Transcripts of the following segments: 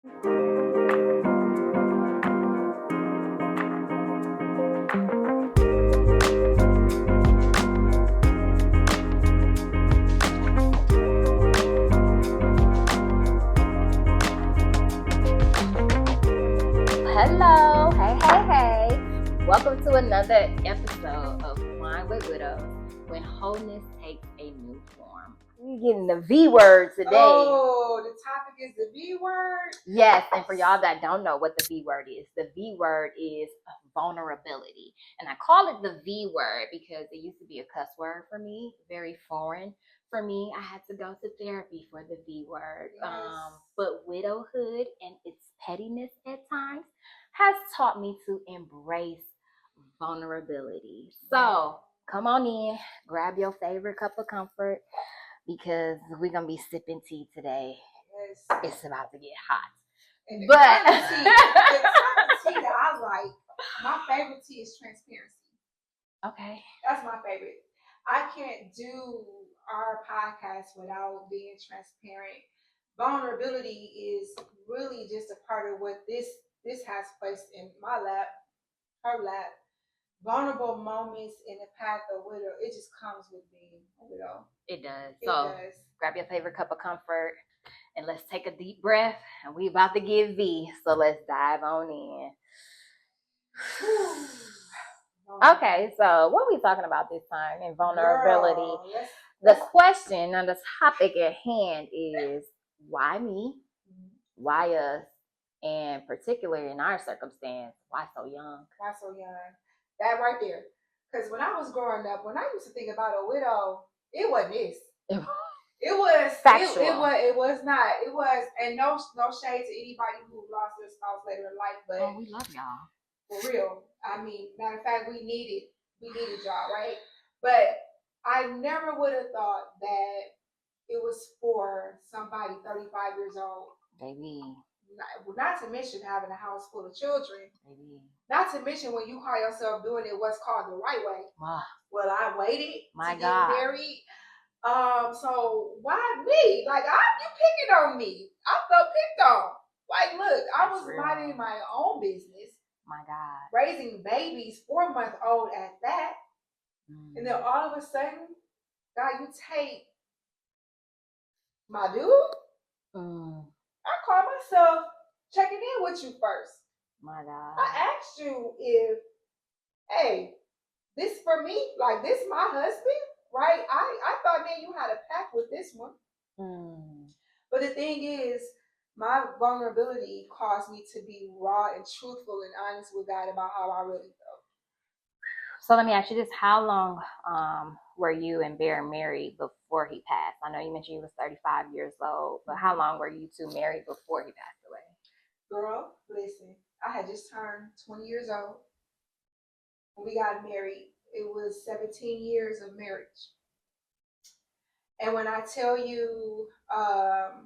Hello, hey. Welcome to another episode of Wine with Widows, when wholeness takes a new form. We're getting the V word today. Oh, the topic is the V word? Yes, and for y'all that don't know what the V word is, the V word is vulnerability. And I call it the V word because it used to be a cuss word for me, very foreign. For me, I had to go to therapy for the V word. Yes. But widowhood and its pettiness at times has taught me to embrace vulnerability. So come on in, grab your favorite cup of comfort because we're going to be sipping tea today. Yes. It's about to get hot. And the But kind of tea that I like, my favorite tea is transparency. Okay. That's my favorite. I can't do our podcast without being transparent. Vulnerability is really just a part of what this has placed in my lap, her lap. Vulnerable moments in the path of widow, it just comes with being a widow. It does. It So does. grab your favorite cup of comfort and let's take a deep breath. And we about to get V. So let's dive on in. Okay, so what are we talking about this time in vulnerability? Girl, the question on the topic at hand is why me? Why us? And particularly in our circumstance, why so young? Why so young? That right there. Because when I was growing up, when I used to think about a widow, it wasn't this. It was factual. It was not. It was, and no shade to anybody who lost their spouse later in life, but we love y'all. For real. I mean, matter of fact, we needed y'all, right? But I never would have thought that it was for somebody 35 years old. Baby. Not to mention having a house full of children. Baby. Not to mention when you call yourself doing it what's called the right way. Wow. Well, I waited to get God. married. So why me? Like, you picking on me. I felt picked on. Like, look, I was minding my own business. My God. Raising babies, 4-month-old at that. And then all of a sudden, God, you take my dude? I call myself checking in with you first. My God. I asked you if, hey, this for me? Like, this my husband? Right? I thought, man, you had a pact with this one. But the thing is, my vulnerability caused me to be raw and truthful and honest with God about how I really felt. So let me ask you this. How long were you and Bear married before he passed? I know you mentioned you was 35 years old, but how long were you two married before he passed away? Girl, listen, I had just turned 20 years old. When we got married, it was 17 years of marriage. And when I tell you...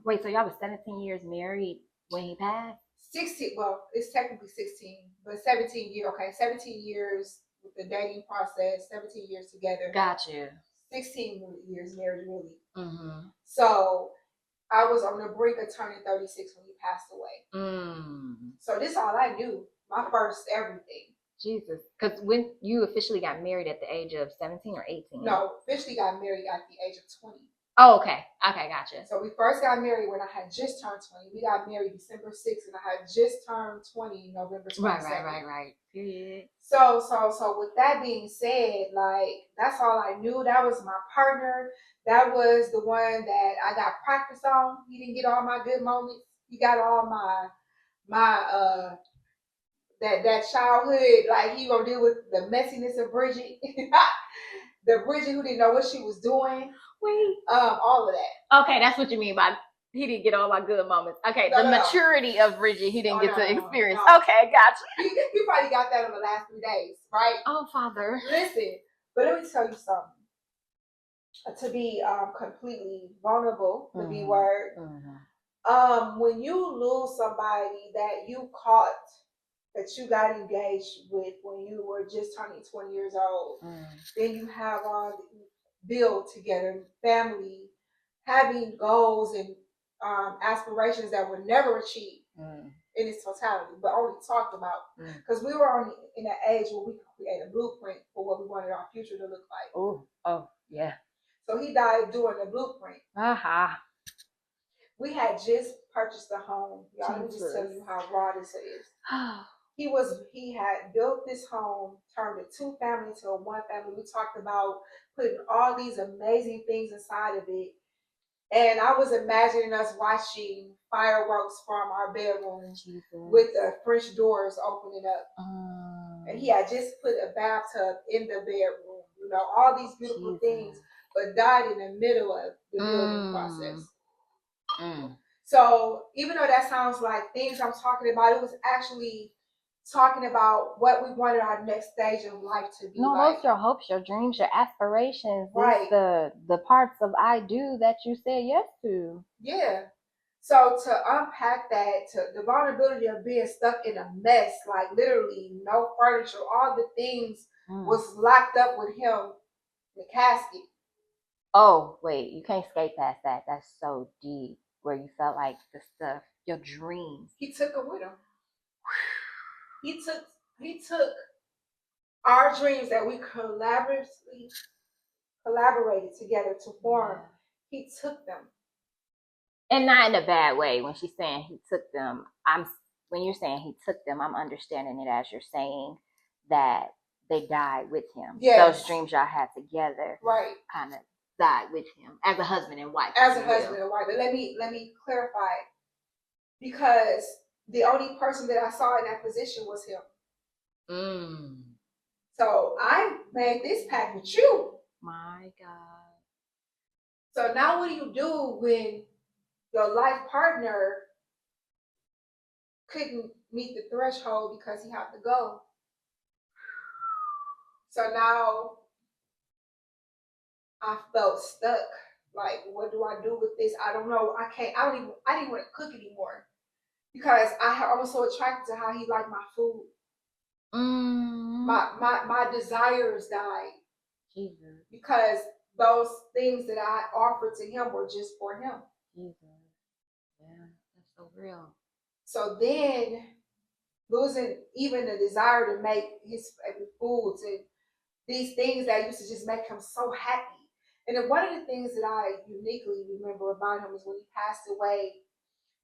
Wait, so y'all was 17 years married when he passed? 16, well, it's technically 16, but 17 years, okay, 17 years with the dating process, 17 years together. Got you. 16 years married, really. Mm-hmm. So I was on the brink of turning 36 when he passed away. So this is all I knew, my first everything. Jesus. Because when you officially got married at the age of 17 or 18? No, officially got married at the age of 20. Oh, okay. Okay, gotcha. So we first got married when I had just turned 20. We got married December 6th, and I had just turned 20 November 22nd. Right. Period. So with that being said, like, that's all I knew. That was my partner. That was the one that I got practice on. He didn't get all my good moments. He got all my that childhood, like, he gonna deal with the messiness of Bridgett. The Bridgett who didn't know what she was doing. All of that. Okay, that's what you mean by he didn't get all my good moments. Okay, the maturity of Bridgett he didn't get to experience. No. Okay, gotcha. You probably got that in the last 3 days, right? Oh, Father. Listen, but let me tell you something. To be completely vulnerable, the B word. When you lose somebody that you caught, that you got engaged with when you were just turning 20 years old, then you have all build together, family, having goals and aspirations that were never achieved. in its totality, but only talked about. Because we were only in that age where we could create a blueprint for what we wanted our future to look like. Oh, yeah. So he died doing the blueprint. We had just purchased a home. Y'all, let me just tell you how raw this is. He had built this home, turned a 2-family to a 1-family. We talked about putting all these amazing things inside of it. And I was imagining us watching fireworks from our bedroom with the French doors opening up. And he had just put a bathtub in the bedroom. You know, all these beautiful things, but died in the middle of the building process. So even though that sounds like things I'm talking about, it was actually talking about what we wanted our next stage of life to be. No, like. those your hopes, your dreams, your aspirations. Right. It's the parts of I do that you said yes to. Yeah. So to unpack that, to the vulnerability of being stuck in a mess, like literally no furniture, all the things was locked up with him, the casket. Oh, wait, you can't skate past that. That's so deep, where you felt like the stuff, your dreams. He took it with him. He took our dreams that we collaborated together to form. He took them. And not in a bad way. When she's saying he took them, when you're saying he took them, I'm understanding it as you're saying that they died with him. Yes. Those dreams y'all had together, right, kind of died with him as a husband and wife. As a husband and wife. But let me clarify, because the only person that I saw in that position was him. So I made this pact with you. My God. So now what do you do when your life partner couldn't meet the threshold because he had to go? So now I felt stuck. Like, what do I do with this? I don't know. I didn't want to cook anymore because I was so attracted to how he liked my food. My desires died. Jesus. Because those things that I offered to him were just for him. Jesus. Yeah, that's so real. So then losing even the desire to make his favorite foods and these things that used to just make him so happy. And then one of the things that I uniquely remember about him is when he passed away,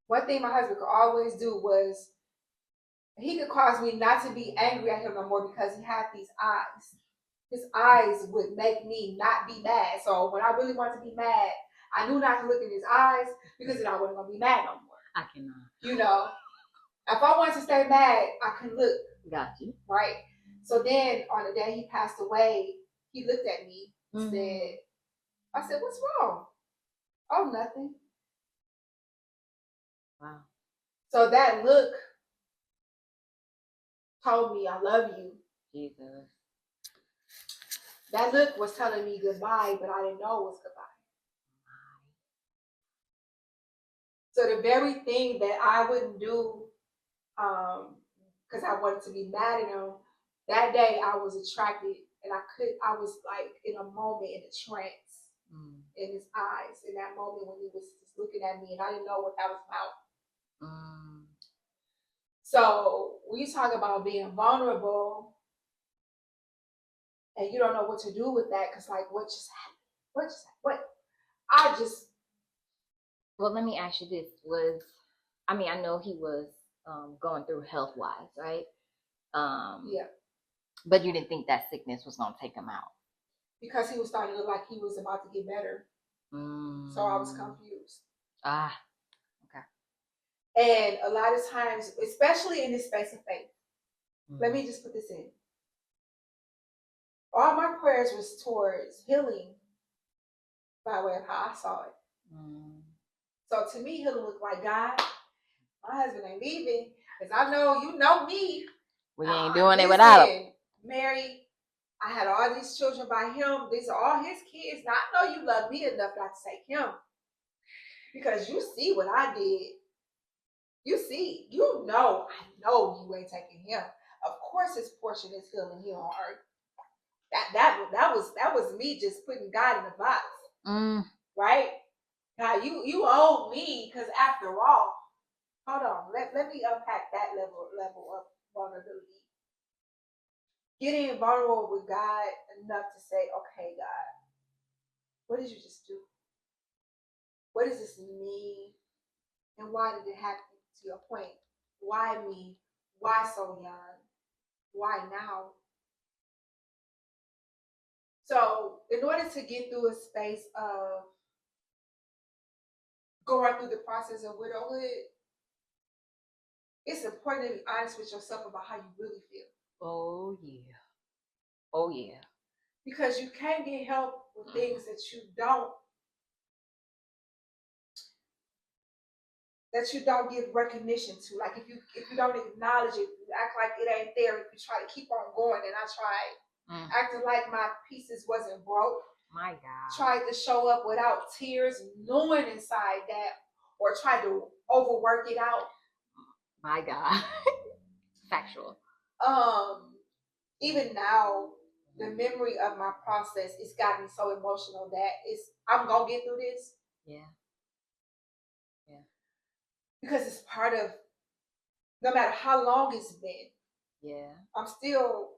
one thing my husband could always do was he could cause me not to be angry at him no more because he had these eyes. His eyes would make me not be mad. So when I really wanted to be mad, I knew not to look in his eyes because then I wasn't going to be mad no more. I cannot. You know, if I wanted to stay mad, I can look. Got you. Right? So then on the day he passed away, he looked at me and said, I said, what's wrong? Oh, nothing. Wow. So that look told me I love you. Jesus. That look was telling me goodbye, but I didn't know it was goodbye. So the very thing that I wouldn't do, because I wanted to be mad at him, that day I was attracted, and I was like in a moment in a trance in his eyes, in that moment when he was just looking at me, and I didn't know what that was about. So when you talk about being vulnerable, and you don't know what to do with that, because like, what just happened? Well, let me ask you this. I know he was going through health-wise, right? Yeah. But you didn't think that sickness was going to take him out? Because he was starting to look like he was about to get better. So I was confused. Okay. And a lot of times, especially in this space of faith, let me just put this in. All my prayers was towards healing by way of how I saw it. So to me, healing looked like, God, my husband ain't leaving, because I know you know me. We ain't doing it without him. Mary, I had all these children by him. These are all his kids. Now I know you love me enough not to take him, because you see what I did. You see, I know you ain't taking him. Of course, his portion is healing here on earth. That was me just putting God in a box, right? God, you owe me, because after all, hold on. Let me unpack that level of vulnerability. Getting vulnerable with God enough to say, okay, God, what did you just do? What does this mean? And why did it happen? To your point, why me? Why so young? Why now? So, in order to get through a space of going through the process of widowhood, it's important to be honest with yourself about how you really feel. Oh yeah. Oh yeah. Because you can't get help with things that you don't give recognition to. Like if you don't acknowledge it, you act like it ain't there. If you try to keep on going, and I tried acting like my pieces wasn't broke. My God. Tried to show up without tears, knowing inside that, or tried to overwork it out. My God. Factual. Even now, the memory of my process, it's got me so emotional that I'm gonna get through this. Yeah. Yeah. Because it's part of, no matter how long it's been. Yeah. I'm still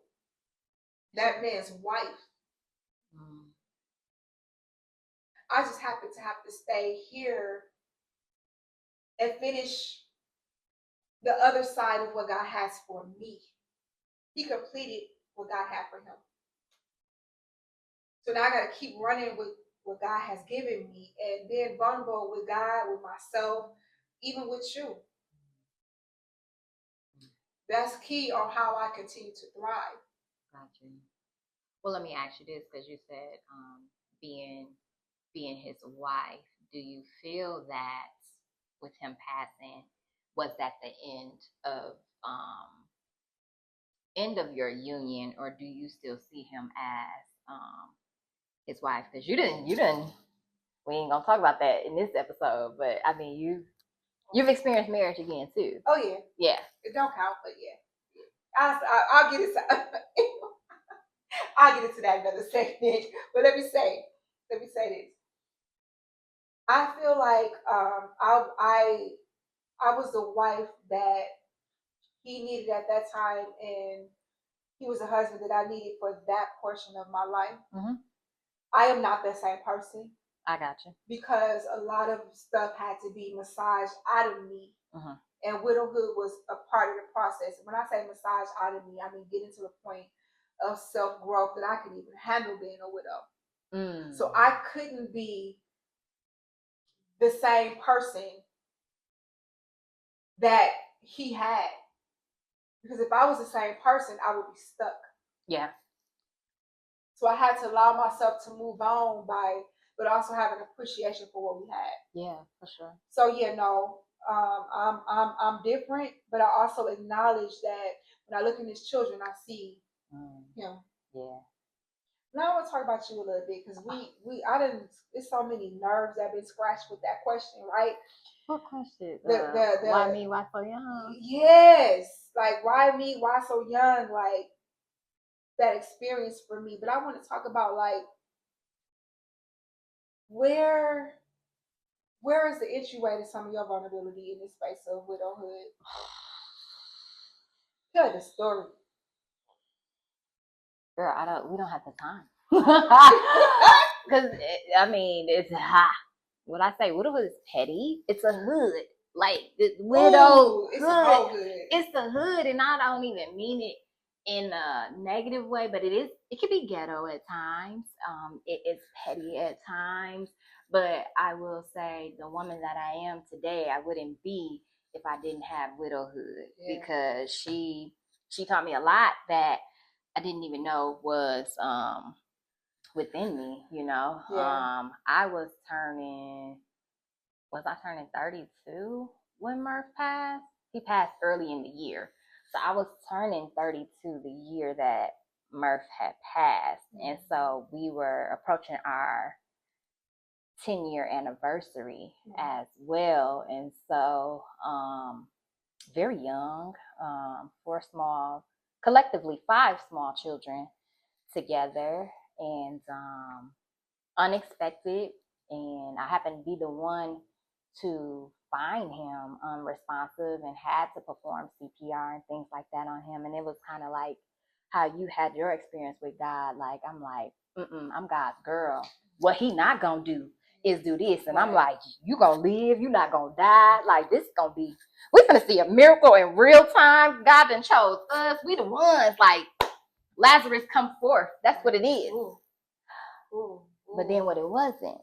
that man's wife. I just happen to have to stay here and finish the other side of what God has for me. He completed what God had for him. So now I got to keep running with what God has given me and being vulnerable with God, with myself, even with you. That's key on how I continue to thrive. Gotcha. Well, let me ask you this, because you said being his wife. Do you feel that with him passing, was that the end of your union, or do you still see him as his wife? Because you didn't. We ain't gonna talk about that in this episode, but I mean, you've experienced marriage again too. Oh yeah, yeah. It don't count, but yeah. I'll get it. I'll get into that another segment. But let me say this. I feel like I was the wife that he needed at that time, and he was a husband that I needed for that portion of my life. Mm-hmm. I am not that same person. I got you. Because a lot of stuff had to be massaged out of me. Mm-hmm. And widowhood was a part of the process. When I say massage out of me, I mean getting to the point of self-growth that I could even handle being a widow. So I couldn't be the same person that he had. Because if I was the same person, I would be stuck. Yeah. So I had to allow myself to move on but also have an appreciation for what we had. Yeah, for sure. So yeah, no, I'm different, but I also acknowledge that when I look in his children, I see him. Yeah. Now I want to talk about you a little bit because there's so many nerves that have been scratched with that question, right? What question? Why me? Why so young? Yes, like why me? Why so young? Like that experience for me. But I want to talk about like where is the entryway to some of your vulnerability in this space of widowhood? Tell the story. Girl, we don't have the time. Because, I mean, it's when I say widowhood is petty, it's a hood. Like, the widow it's hood. It's the hood, and I don't even mean it in a negative way, but it can be ghetto at times. It is petty at times. But I will say the woman that I am today, I wouldn't be if I didn't have widowhood. Yeah. Because she taught me a lot that I didn't even know was within me, you know. Yeah. I was turning 32 when Murph passed? He passed early in the year. So I was turning 32 the year that Murph had passed. Mm-hmm. And so we were approaching our 10-year anniversary as well. And so very young, collectively 5 small children together, and unexpected. And I happened to be the one to find him unresponsive and had to perform CPR and things like that on him. And it was kind of like how you had your experience with God. Like, I'm like, I'm God's girl. What he not gonna do is do this. And I'm like, you gonna live, you not gonna die. Like, this is gonna be, we're gonna see a miracle in real time. God done chose us. We the ones. Like, Lazarus come forth. That's what it is. Ooh. Ooh. But then what it wasn't.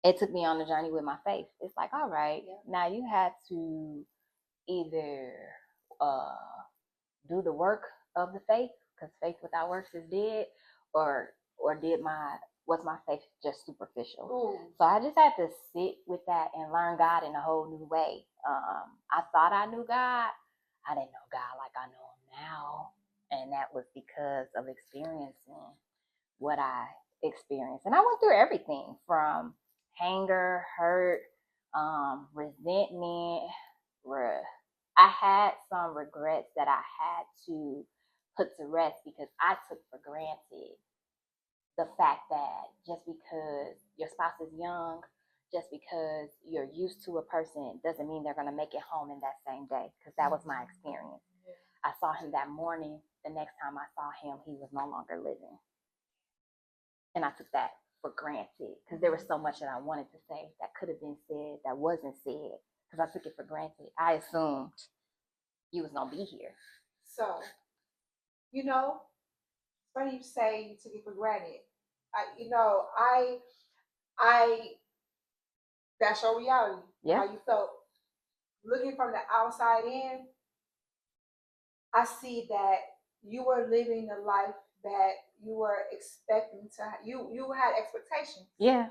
It took me on the journey with my faith. It's like, all right, now you had to either do the work of the faith, because faith without works is dead, or was my faith just superficial? Ooh. So I just had to sit with that and learn God in a whole new way. I thought I knew God. I didn't know God like I know him now. And that was because of experiencing what I experienced. And I went through everything from anger, hurt, resentment. I had some regrets that I had to put to rest because I took for granted the fact that just because your spouse is young, just because you're used to a person, doesn't mean they're going to make it home in that same day, because that was my experience. I saw him that morning. The next time I saw him, he was no longer living. And I took that for granted because there was so much that I wanted to say that could have been said that wasn't said, because I took it for granted. I assumed you was going to be here. So, you know, funny you say you took it for granted. That's your reality. Yeah. How you felt. Looking from the outside in, I see that you were living the life that you were expecting to. You had expectations. Yeah.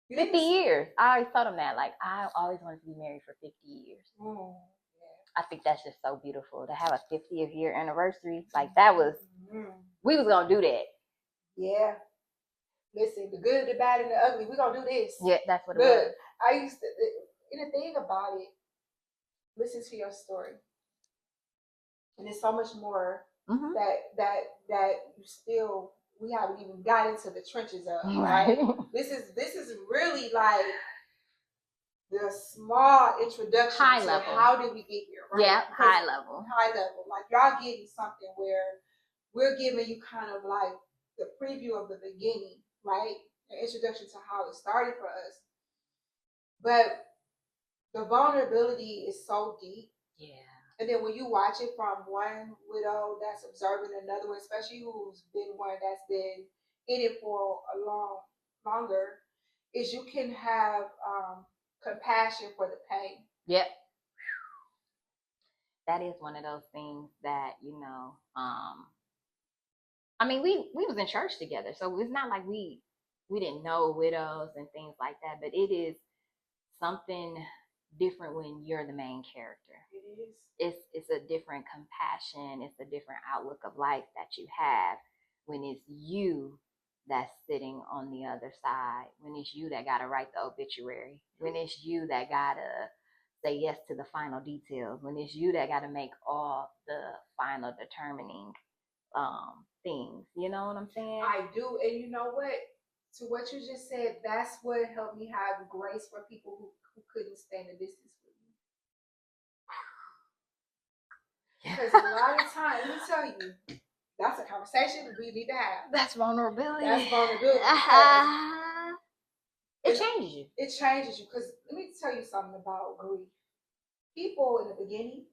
50 years. I always told him that. Like, I always wanted to be married for 50 years. Yeah. I think that's just so beautiful to have a 50th year anniversary. Like, that was, we was going to do that. Yeah. Listen, the good, the bad, and the ugly, we're going to do this. Yeah, that's what it was. I used to, and the thing about it, listen to your story. And there's so much more that you still, we haven't even got into the trenches of, right? This is really like the small introduction high to level. How did we get here, right? Yeah, high level. Like, y'all getting something where we're giving you kind of like the preview of the beginning, right? An introduction to how it started for us. But the vulnerability is so deep. Yeah. And then when you watch it from one widow that's observing another one, especially who's been one that's been in it for a longer, is you can have compassion for the pain. Yep. That is one of those things that, I mean, we was in church together, so it's not like we didn't know widows and things like that, but it is something different when you're the main character. It is. It's a different compassion. It's a different outlook of life that you have when it's you that's sitting on the other side, when it's you that got to write the obituary, when it's you that got to say yes to the final details, when it's you that got to make all the final determining things. You know what I'm saying? I do. And you know what? To what you just said, that's what helped me have grace for people who couldn't stand the distance with me. Because a lot of times, let me tell you, that's a conversation we need to have. That's vulnerability. It changes you. It changes you. Because let me tell you something about grief. People in the beginning,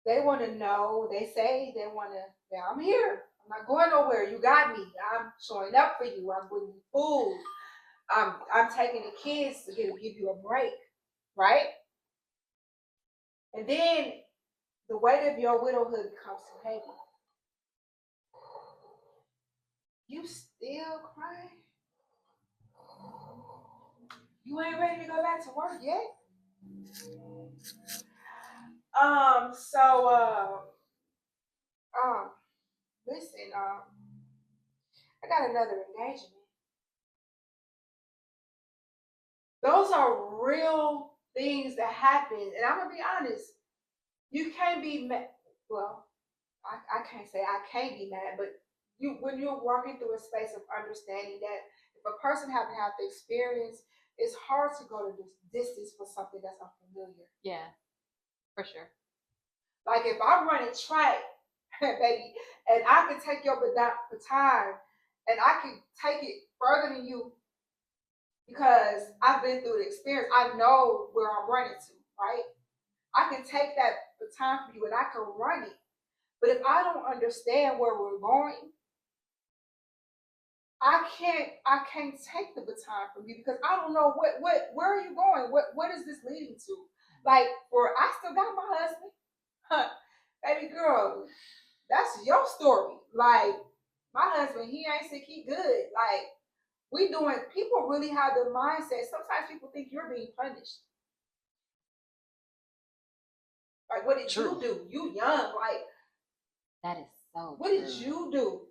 they want to know, they say they want to, yeah, I'm here. I'm not going nowhere. You got me. I'm showing up for you. I'm bringing you food. I'm taking the kids to give you a break, right? And then the weight of your widowhood becomes too heavy. You still crying? You ain't ready to go back to work yet? Listen, I got another engagement. Those are real things that happen. And I'm going to be honest. You can't be mad. Well, I can't say I can't be mad, but when you're walking through a space of understanding that if a person haven't had the experience, it's hard to go to this distance for something that's unfamiliar. Yeah, for sure. Like if I'm running track, baby, and I can take your baton and I can take it further than you because I've been through the experience. I know where I'm running to, right? I can take that baton from you and I can run it. But if I don't understand where we're going, I can't take the baton from you because I don't know where are you going? What is this leading to? Like, I still got my husband. Huh, baby girl, that's your story. Like, my husband, he ain't sick, he good. Like, people really have the mindset. Sometimes people think you're being punished. Like, what did you do? You young. Like, that is so what true. did you do?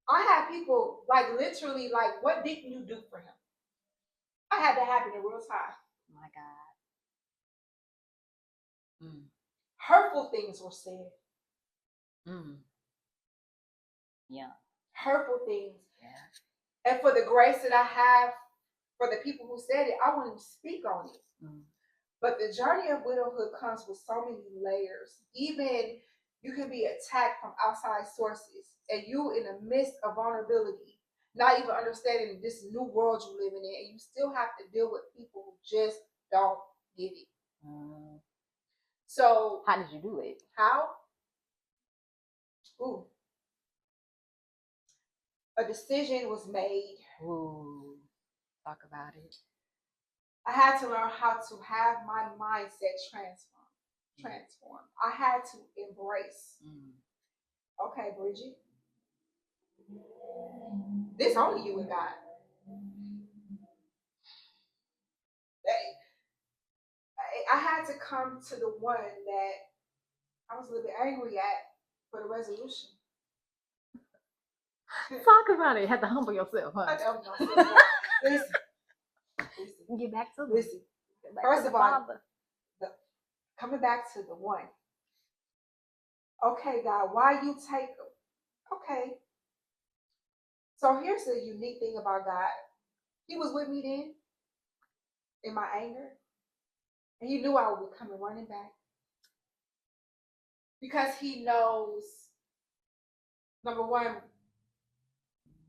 I had people, like, literally, like, what didn't you do for him? I had that happen in real time. My God. Hurtful things were said. Yeah. Hurtful things. Yeah. And for the grace that I have for the people who said it, I wouldn't speak on it. But the journey of widowhood comes with so many layers. Even you can be attacked from outside sources, and you in the midst of vulnerability, not even understanding this new world you're living in, and you still have to deal with people who just don't get it. So how did you do it? How? Ooh. A decision was made. Ooh. Talk about it. I had to learn how to have my mindset transform. I had to embrace. Okay, Bridgett, this only you and God. I had to come to the one that I was a little bit angry at for the resolution. Talk about it. You had to humble yourself, huh? Listen. Get back to listen. First of all, coming back to the one. Okay, God, why you take them? Okay. So here's the unique thing about God. He was with me then in my anger. And he knew I would be coming running back. Because he knows, number one,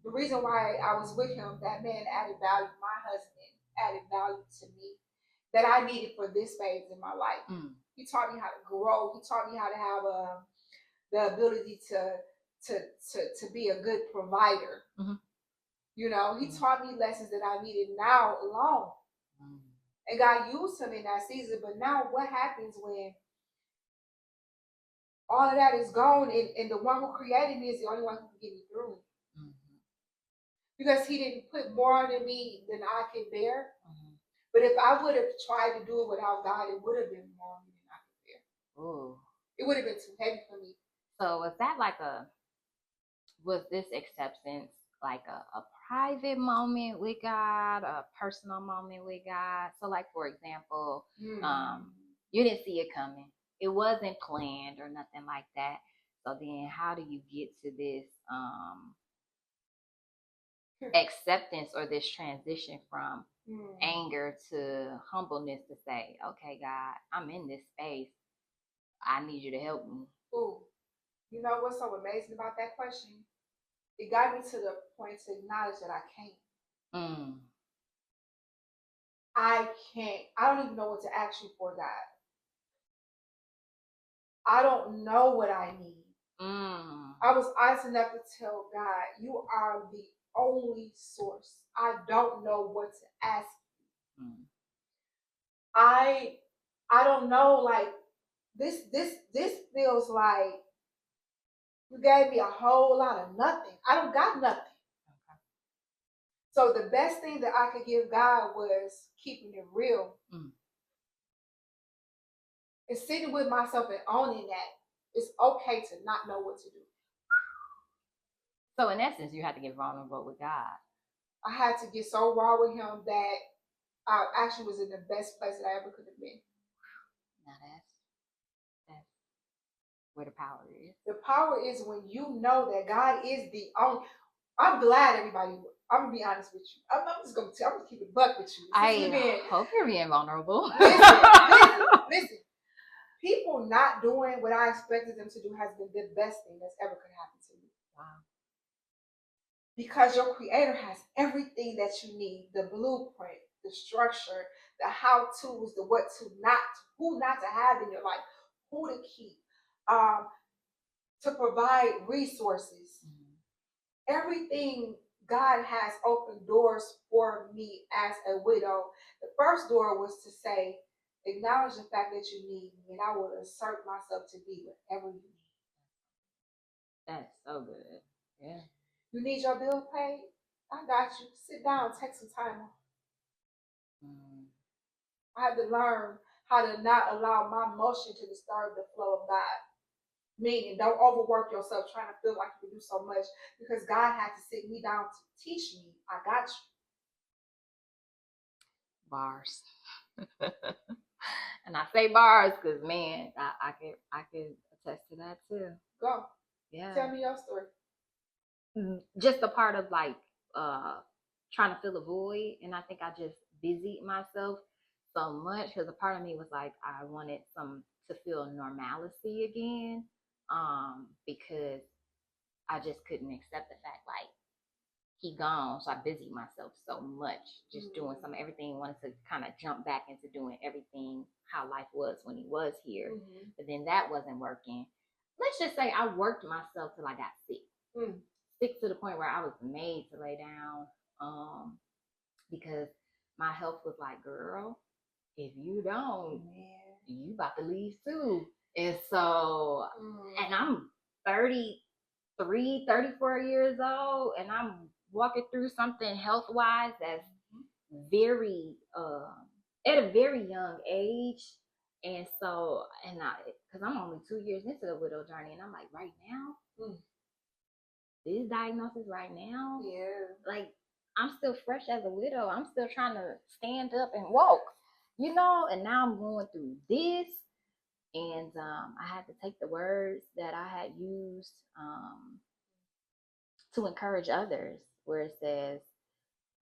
the reason why I was with him, that man added value, my husband added value to me that I needed for this phase in my life. He taught me how to grow. He taught me how to have the ability to be a good provider. You know, he taught me lessons that I needed now alone. And God used him in that season. But now what happens when all of that is gone and the one who created me is the only one who can get me through it? Because he didn't put more on me than I could bear. But if I would have tried to do it without God, it would have been more on me than I could bear. Ooh. It would have been too heavy for me. So was this acceptance like a private moment with God, a personal moment with God? So like, for example, you didn't see it coming. It wasn't planned or nothing like that. So then how do you get to this acceptance or this transition from anger to humbleness to say, okay, God, I'm in this space. I need you to help me. Ooh. You know what's so amazing about that question? It got me to the point to acknowledge that I can't. I can't. I don't even know what to ask you for, God. I don't know what I need. I was honest enough to tell God, you are the only source. I don't know what to ask you. I don't know, like this feels like you gave me a whole lot of nothing. I don't got nothing. Okay. So the best thing that I could give God was keeping it real. And sitting with myself and owning that it's okay to not know what to do. So in essence, you had to get vulnerable with God. I had to get so raw with him that I actually was in the best place that I ever could have been. Now that's Where the power is. The power is when you know that God is the only. I'm glad everybody. I'm gonna be honest with you. I'm just gonna tell. I'm gonna keep it buck with you. I hope you're being vulnerable. Listen. People not doing what I expected them to do has been the best thing that's ever could happen to me. Wow. Because your creator has everything that you need, the blueprint, the structure, the how-tos, the what to not, who not to have in your life, who to keep, to provide resources. Mm-hmm. Everything God has opened doors for me as a widow. The first door was to say, acknowledge the fact that you need me, and I will assert myself to be whatever you need. That's so good. Yeah. You need your bill paid? I got you. Sit down, take some time off. I had to learn how to not allow my emotion to disturb the flow of God. Meaning, don't overwork yourself trying to feel like you can do so much, because God had to sit me down to teach me. I got you. Bars. And I say bars because, man, I can attest to that too. Go. Yeah. Tell me your story. Just a part of like trying to fill a void, and I think I just busied myself so much because a part of me was like I wanted to feel normalcy again, because I just couldn't accept the fact like he gone, so I busied myself so much just doing everything. Wanted to kind of jump back into doing everything how life was when he was here, but then that wasn't working. Let's just say I worked myself till I got sick. Sick to the point where I was made to lay down, because my health was like, girl, if you don't, you about to leave too. And so, and I'm 33, 34 years old, and I'm walking through something health-wise that's very, at a very young age. And so, because I'm only 2 years into the widow journey, and I'm like, right now, this diagnosis right now, like I'm still fresh as a widow. I'm still trying to stand up and walk, and now I'm going through this. And I had to take the words that I had used to encourage others, where it says,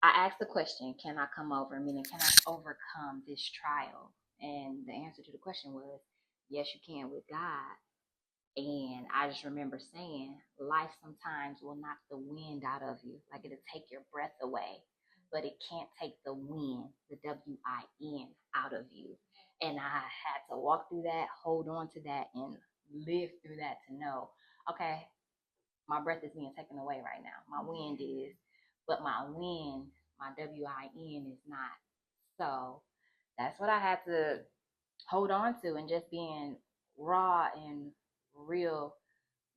I asked the question, can I come over? Meaning, can I overcome this trial? And the answer to the question was, yes, you can with God. And I just remember saying, life sometimes will knock the wind out of you. Like it'll take your breath away, but it can't take the wind, the W-I-N, out of you. And I had to walk through that, hold on to that, and live through that to know, okay, my breath is being taken away right now. My wind is, but my wind, my W-I-N is not. So that's what I had to hold on to, and just being raw and real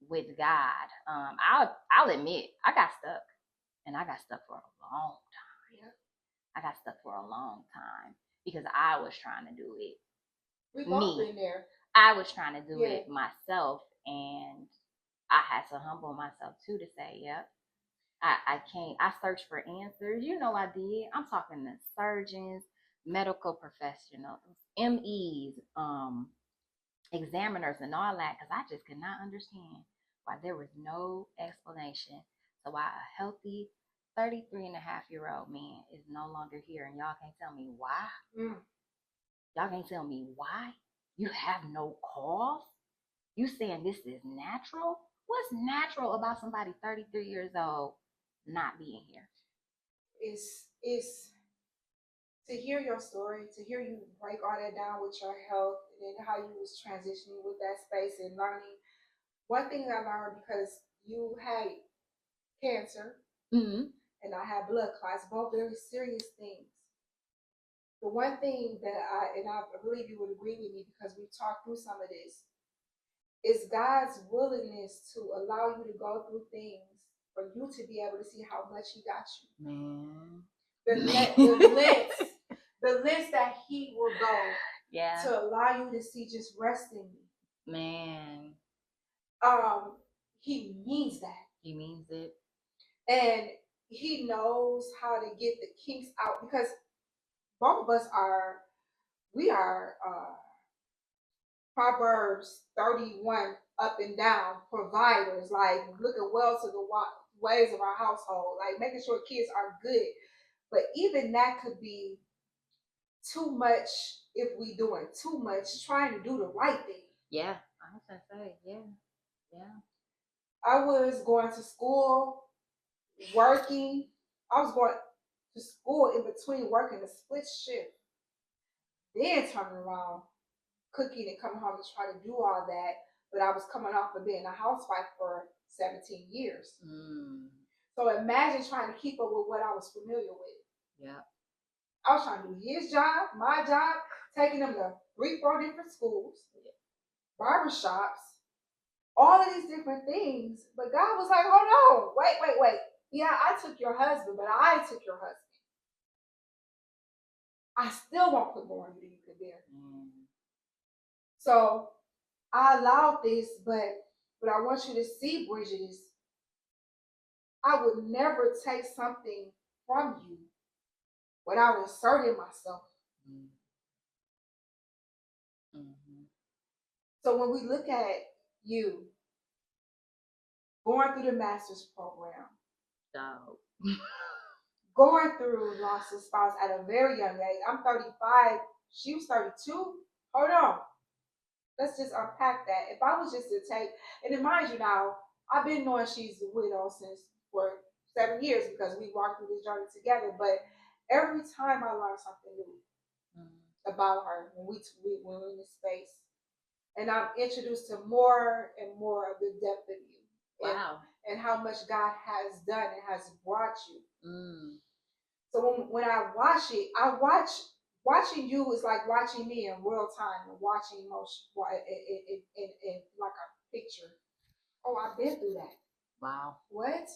with God. I'll admit I got stuck, and I got stuck for a long time. I got stuck for a long time because I was trying to do it. We've all been there. I was trying to do it myself, and I had to humble myself too to say, yep, I can't. I searched for answers. I did. I'm talking to surgeons, medical professionals, MEs, examiners, and all that, because I just could not understand why there was no explanation to why a healthy 33-and-a-half-year-old man is no longer here, and y'all can't tell me why. Y'all can't tell me why. You have no cause. You saying this is natural? What's natural about somebody 33 years old not being here? It's to hear your story, to hear you break all that down with your health, and how you was transitioning with that space and learning. One thing I learned, because you had cancer, and I had blood clots, both very serious things. The one thing that I believe you would agree with me, because we've talked through some of this, is God's willingness to allow you to go through things for you to be able to see how much He got you. Man. The lengths that He will go to allow you to see, just rest in me. Man. He means that. He means it. And He knows how to get the kinks out, because both of us we are Proverbs 31 up and down, providers, like looking well to the ways of our household, like making sure kids are good. But even that could be too much if we doing too much, trying to do the right thing. Yeah, I was gonna say, yeah. I was going to school, working. I was going to school in between working a split shift, then turning around, cooking and coming home to try to do all that. But I was coming off of being a housewife for 17 years. So imagine trying to keep up with what I was familiar with. Yeah. I was trying to do his job, my job, taking them to 3-4 different schools, barbershops, all of these different things. But God was like, hold on, wait. Yeah, I took your husband, but I took your husband. I still won't put more on you than you could bear. So I allowed this, but what I want you to see, Bridgett, is I would never take something from you without inserting myself. So when we look at you going through the master's program, going through loss of spouse at a very young age. I'm 35. She was 32. Hold on. Let's just unpack that. If I was just to take, and then mind you now, I've been knowing she's a widow since for 7 years because we walked through this journey together. But every time I learn something new about her when we're in this space, and I'm introduced to more and more of the depth of you. Wow. And how much God has done and has brought you. So when I watch it, watching you is like watching me in real time and watching emotion in like a picture. Oh, I've been through that. Wow. What?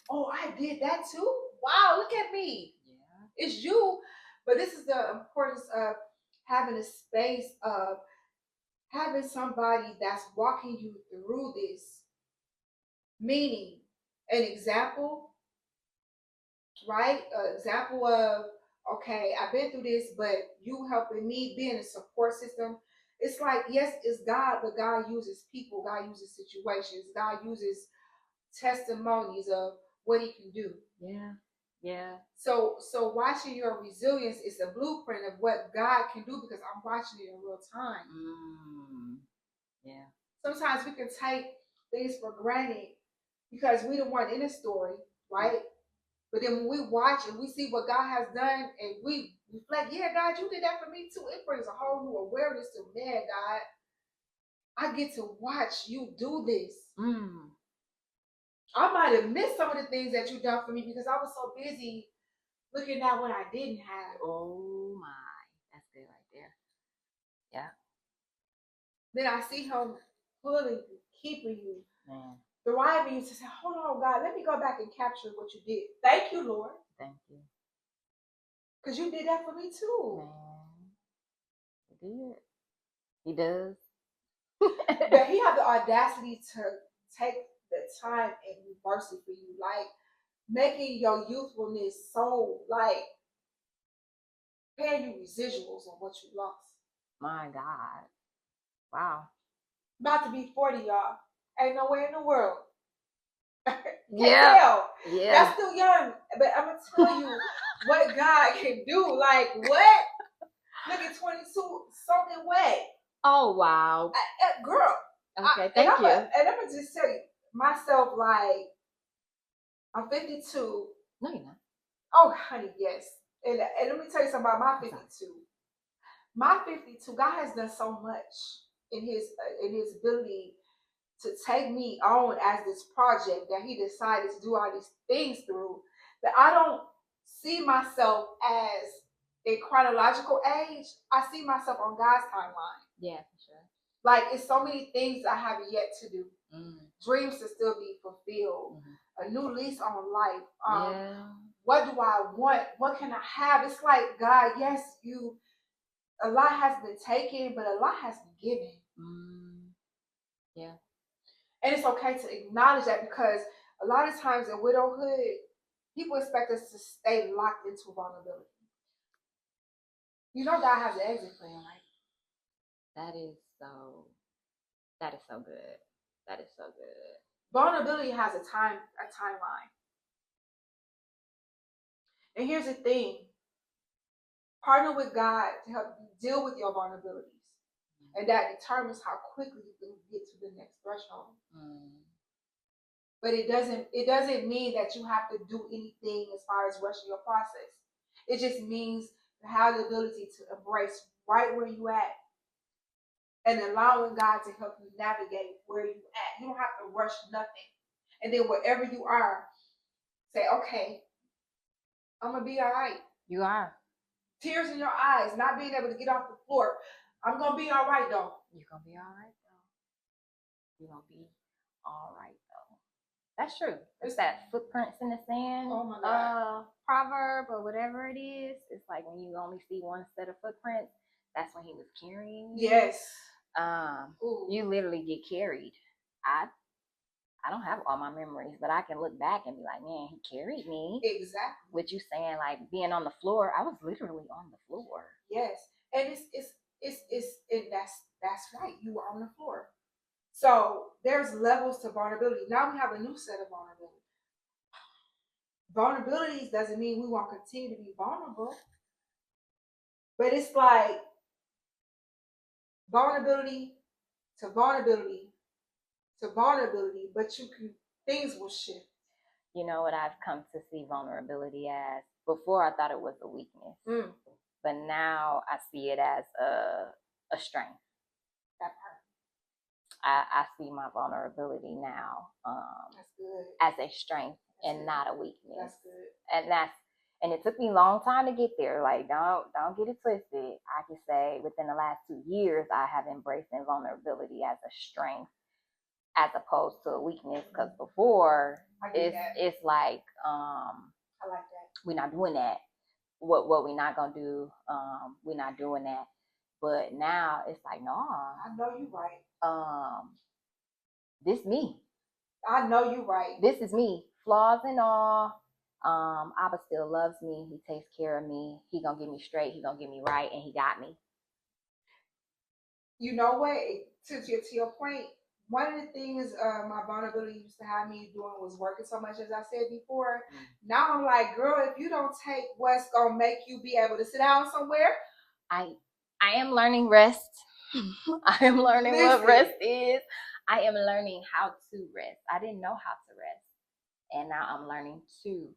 Oh, I did that too? Wow, look at me. Yeah. It's you. But this is the importance of having a space of having somebody that's walking you through this. Meaning, an example, right? An example of, okay, I've been through this, but you helping me being a support system. It's like, yes, it's God, but God uses people, God uses situations, God uses testimonies of what he can do. Yeah. So watching your resilience is a blueprint of what God can do because I'm watching it in real time. Yeah. Sometimes we can take things for granted because we the one in the story, right? But then when we watch and we see what God has done and we reflect, yeah, God, you did that for me too. It brings a whole new awareness to, man, God, I get to watch you do this. I might have missed some of the things that you done for me because I was so busy looking at what I didn't have. Oh my, that's good right there. Yeah. Then I see him pulling you, keeping you, Man. driving you to say, hold on, God, let me go back and capture what you did. Thank you, Lord. Thank you. Because you did that for me too. Man. He did. He does. But he had the audacity to take the time and reverse it for you. Like making your youthfulness so like paying you residuals on what you lost. My God. Wow. About to be 40, y'all. Ain't nowhere in the world. Yeah. Tell. Yeah. That's still young. But I'm gonna tell you what God can do. Like what? Look at 22 soaking wet. Oh wow. Girl. Okay, thank you. And I'm gonna just tell you myself, like I'm 52. No, you're not. Oh, honey, yes. And let me tell you something about my 52. My 52, God has done so much in his ability to take me on as this project that he decided to do all these things through, that I don't see myself as a chronological age. I see myself on God's timeline. Yeah, for sure. Like it's so many things I have yet to do. Dreams to still be fulfilled. A new lease on life. What do I want? What can I have? It's like, God, yes, a lot has been taken, but a lot has been given. Yeah. And it's okay to acknowledge that because a lot of times in widowhood, people expect us to stay locked into vulnerability. You know God has an exit plan, right? That is so That is so good. That is so good. Vulnerability has a timeline. And here's the thing. Partner with God to help you deal with your vulnerabilities. And that determines how quickly you can get to the next threshold. But it doesn't mean that you have to do anything as far as rushing your process. It just means to have the ability to embrace right where you at and allowing God to help you navigate where you at. You don't have to rush nothing. And then wherever you are, say, okay, I'm gonna be all right. You are. Tears in your eyes, not being able to get off the floor. I'm gonna be all right though. You're gonna be all right though. You're gonna be all right though. That's true. It's that footprints in the sand. Oh my God. Proverb or whatever it is. It's like when you only see one set of footprints, that's when he was carrying you. Yes. You literally get carried. I don't have all my memories, but I can look back and be like, man, he carried me. Exactly. What you saying, like being on the floor, I was literally on the floor. Yes. And that's right. You were on the floor. So there's levels to vulnerability. Now we have a new set of vulnerability. Vulnerabilities doesn't mean we won't continue to be vulnerable. But it's like vulnerability to vulnerability to vulnerability, but things will shift. You know what I've come to see vulnerability as? Before I thought it was a weakness. But now I see it as a strength. That part. I see my vulnerability now that's good. as a strength that's and good. not a weakness. That's good. And it took me a long time to get there. Like, don't get it twisted. I can say within the last 2 years, I have embraced vulnerability as a strength as opposed to a weakness. Because before, it's like, I like that. We're not doing that. What we're not gonna do, we're not doing that. But now it's like, no. I know you right. This me. I know you right. This is me. Flaws and all. Abba still loves me. He takes care of me. He gonna get me straight. He gonna get me right, and he got me. You know what? To your point, one of the things my vulnerability used to have me doing was working so much, as I said before. Now I'm like, girl, if you don't take what's gonna make you be able to sit down somewhere, I am learning rest. I am learning what rest is. I am learning how to rest. I didn't know how to rest, and now I'm learning to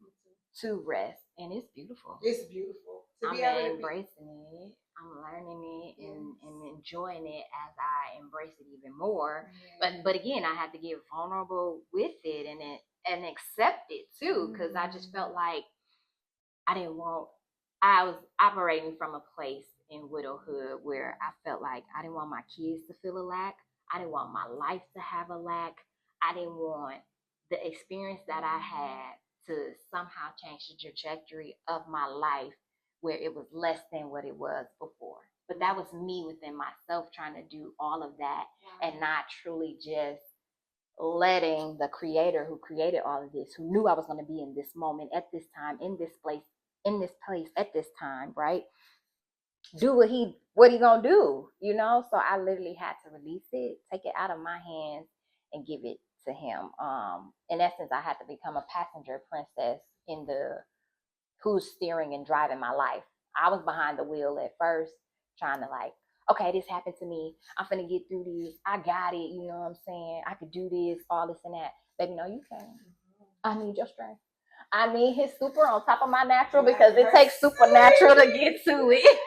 rest, and it's beautiful. It's beautiful. I'm embracing it. I'm learning it and enjoying it as I embrace it even more. But again, I had to get vulnerable with it and accept it too, because I just felt like I was operating from a place in widowhood where I felt like I didn't want my kids to feel a lack. I didn't want my life to have a lack. I didn't want the experience that I had to somehow change the trajectory of my life where it was less than what it was before. But that was me within myself trying to do all of that and not truly just letting the creator who created all of this, who knew I was going to be in this moment at this time, in this place at this time, right? Do what he gonna do, you know? So I literally had to release it, take it out of my hands and give it to him. In essence, I had to become a passenger princess in who's steering and driving my life. I was behind the wheel at first, trying to like, okay, this happened to me. I'm finna get through this. I got it. You know what I'm saying? I could do this, all this and that. Baby, no, you can't. I need your strength. I need his super on top of my natural because it takes supernatural to get to it.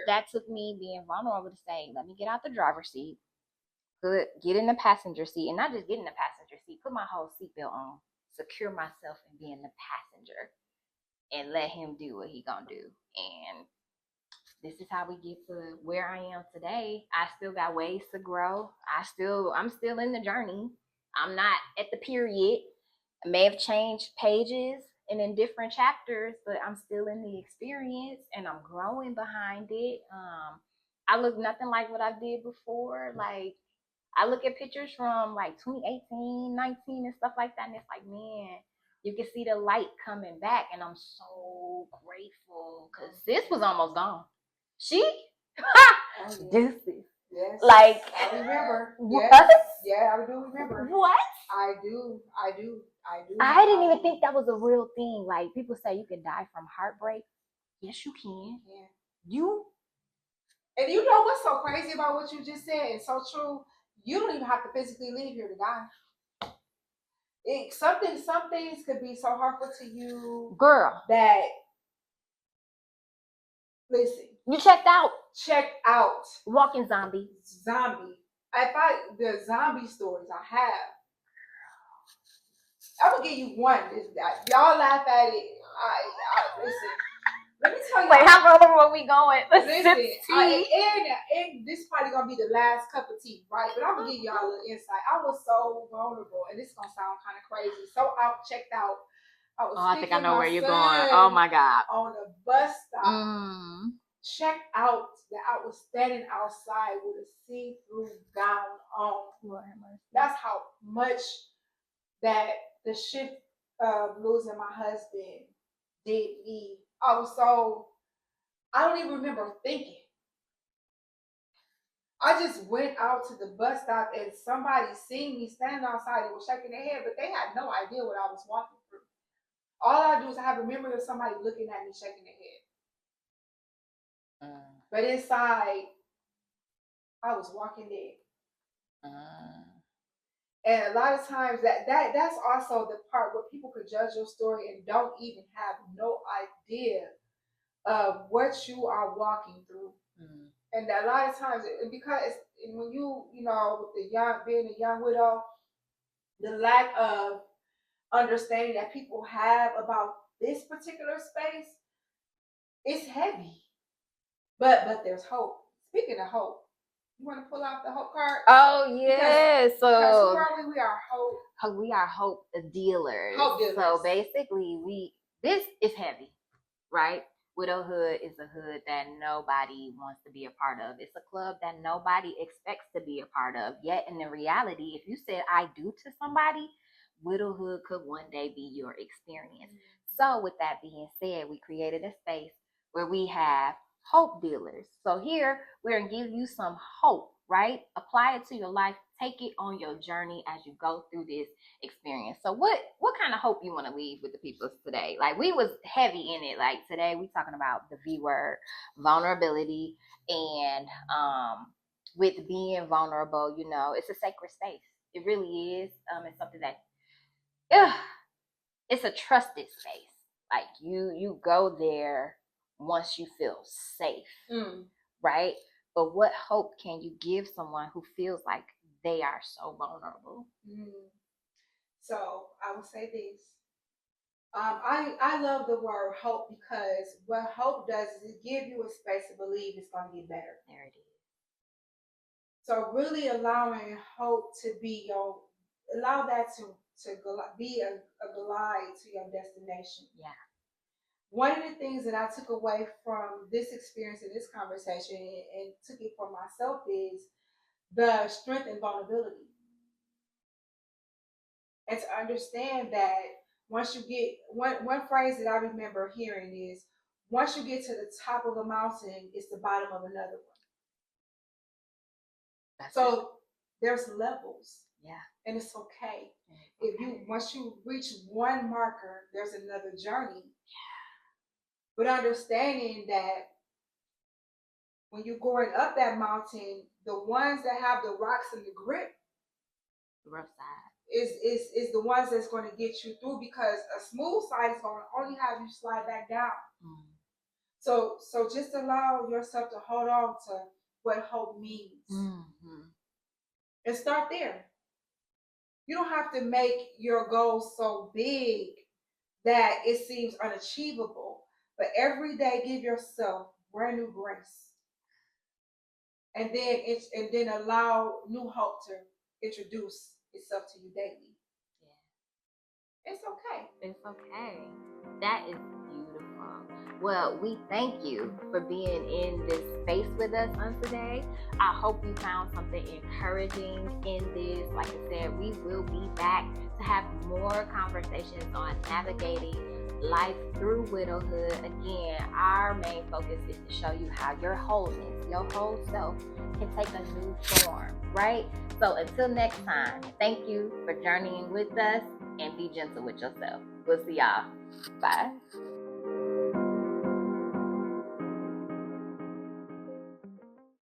That took me being vulnerable to say, let me get out the driver's seat, get in the passenger seat, and not just get in the passenger seat, put my whole seatbelt on, secure myself and be in the passenger, and let him do what he gonna do. And this is how we get to where I am today. I still got ways to grow. I'm still in the journey. I'm not at the period. I may have changed pages and in different chapters, but I'm still in the experience and I'm growing behind it. I look nothing like what I did before. Like, I look at pictures from like 2018, 19 and stuff like that, and it's like, man, you can see the light coming back, and I'm so grateful because this was almost gone. She Oh, yeah. Deuces. Yes. Like, I remember. what? Yes. Yeah, I do remember. What? I do. I didn't even think that was a real thing. Like, people say you can die from heartbreak. Yes, you can. Yeah. You. And you know what's so crazy about what you just said? It's so true. You don't even have to physically leave here to die. Some things could be so hurtful to you, girl, that, listen, you checked out. Walking zombie. The zombie stories I have, I'm gonna give you one. Y'all laugh at it. Listen. Let me tell you. Wait, how far are we going? Listen, and this probably gonna be the last cup of tea, right? But I'm gonna give y'all a little insight. I was so vulnerable, and this is gonna sound kind of crazy. So checked out. I think I know where you're going. Oh my God. On a bus stop. Checked out that I was standing outside with a see-through gown on. That's how much that the shift of losing my husband did me. I don't even remember thinking. I just went out to the bus stop and somebody seen me standing outside and was shaking their head, but they had no idea what I was walking through. All I do is I have a memory of somebody looking at me shaking their head. But inside, I was walking dead. And a lot of times that's also the part where people could judge your story and don't even have no idea of what you are walking through. And a lot of times, because when you know, being a young widow, the lack of understanding that people have about this particular space, it's heavy. But there's hope. Speaking of hope, you want to pull out the hope card? Oh yes. Because who are we? We are hope. We are hope dealers. Hope dealers. So basically, this is heavy, right? Widowhood is a hood that nobody wants to be a part of. It's a club that nobody expects to be a part of. Yet in the reality, if you said I do to somebody, widowhood could one day be your experience. So with that being said, we created a space where we have hope dealers. So here we're gonna give you some hope, right? Apply it to your life. Take it on your journey as you go through this experience. So what kind of hope you want to leave with the people today? Like, we was heavy in it. Like, today we talking about the V word, vulnerability, and with being vulnerable, you know, it's a sacred space. It really is. It's something that it's a trusted space. Like, you go there once you feel safe, right? But what hope can you give someone who feels like they are so vulnerable? So I will say this. I love the word hope, because what hope does is it gives you a space to believe it's going to get better. There it is. So really allowing hope to be allow that to be a glide to your destination. Yeah. One of the things that I took away from this experience and this conversation, and took it for myself, is the strength and vulnerability. And to understand that once you get, one phrase that I remember hearing is, once you get to the top of a mountain, it's the bottom of another one. So there's levels. Yeah. And it's okay. Once you reach one marker, there's another journey. Yeah. But understanding that when you're going up that mountain, the ones that have the rocks and the grip, the rough side, is the ones that's going to get you through, because a smooth side is going to only have you slide back down. So just allow yourself to hold on to what hope means. And start there. You don't have to make your goals so big that it seems unachievable, but every day give yourself brand new grace. And then allow new hope to introduce itself to you daily. Yeah. It's okay. It's okay. That is beautiful. Well, we thank you for being in this space with us on today. I hope you found something encouraging in this. Like I said, we will be back to have more conversations on navigating life through widowhood. Again, our main focus is to show you how your wholeness, your whole self, can take a new form, right? So until next time, thank you for journeying with us, and be gentle with yourself. We'll see y'all. Bye.